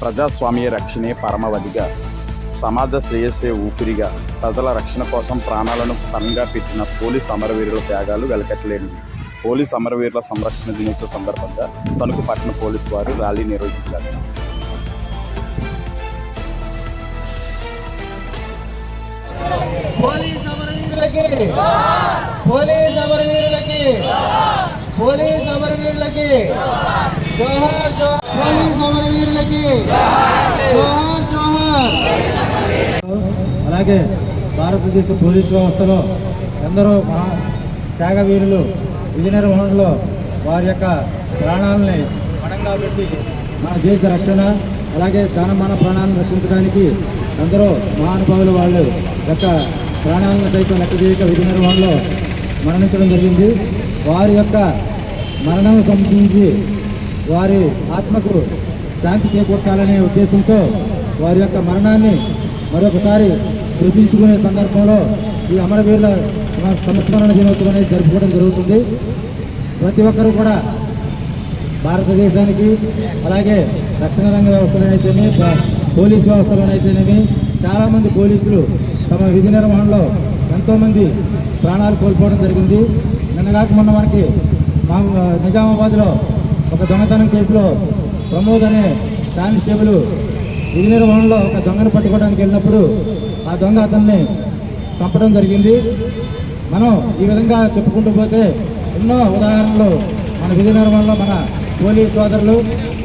ప్రజాస్వామ్య రక్షణే పరమవధిగా, సమాజ శ్రేయస్సే ఊపిరిగా, ప్రజల రక్షణ కోసం ప్రాణాలను పణంగా పెట్టిన పోలీస్ అమరవీరుల త్యాగాలు వెలకట్టలేనివి. పోలీస్ అమరవీరుల సంరక్షణ దినోత్సవ సందర్భంగా తణుకు పట్టణ పోలీసు వారు ర్యాలీ నిర్వహించారు. పోలీస్ అమరవీరులకి పోలీస్ అమరవీరులకి పోలీస్ అమరవీరులకి జోహార్ జోహార్. పోలీస్ అమరవీరులకి జోహార్ జోహార్. అలాగే భారతదేశ పోలీసు వ్యవస్థలో ఎందరో మహా త్యాగవీరులు విధి నిర్వహణలో వారి యొక్క ప్రాణాలని పణంగా పెట్టి మన దేశ రక్షణ అలాగే ధనమాన ప్రాణాలను రక్షించడానికి ఎందరో మహానుభావులు వాళ్ళు యొక్క ప్రాణాలను సైతం లెక్క చేయక విధి నిర్వహణలో మరణించడం జరిగింది. వారి యొక్క మరణం సంబంధించి వారి ఆత్మకు శాంతి చేకూర్చాలనే ఉద్దేశంతో వారి యొక్క మరణాన్ని మరొకసారి గుర్తించుకునే సందర్భంలో ఈ అమరవీరుల సంస్మరణ దినోత్సవం అనేది జరుపుకోవడం జరుగుతుంది. ప్రతి ఒక్కరూ కూడా భారతదేశానికి అలాగే రక్షణ రంగ వ్యవస్థలోనైతేనేమి పోలీసు వ్యవస్థలోనైతేనేమి చాలామంది పోలీసులు తమ విధి నిర్వహణలో ఎంతోమంది ప్రాణాలు కోల్పోవడం జరిగింది. నిన్నగాక మొన్న మనకి నిజామాబాద్లో ఒక దొంగతనం కేసులో ప్రమోద్ అనే కానిస్టేబుల్ విధి నిర్వహణలో ఒక దొంగను పట్టుకోవడానికి వెళ్ళినప్పుడు ఆ దొంగ అతన్ని చంపడం జరిగింది. మనం ఈ విధంగా చెప్పుకుంటూ పోతే ఎన్నో ఉదాహరణలు మన విధి నిర్వహణలో మన పోలీస్ సోదరులు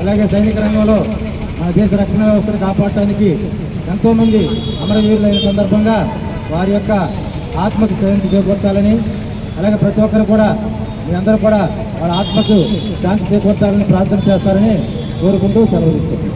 అలాగే సైనిక రంగంలో మన దేశ రక్షణ వ్యవస్థను కాపాడటానికి ఎంతోమంది అమరవీరులైన సందర్భంగా వారి యొక్క ఆత్మకు శాంతి చేకూర్చాలని అలాగే ప్రతి ఒక్కరు కూడా మీ అందరూ కూడా వాళ్ళ ఆత్మకు శాంతి చేకూర్చాలని ప్రార్థన చేస్తారని కోరుకుంటూ సెలవు తీసుకుంటాం.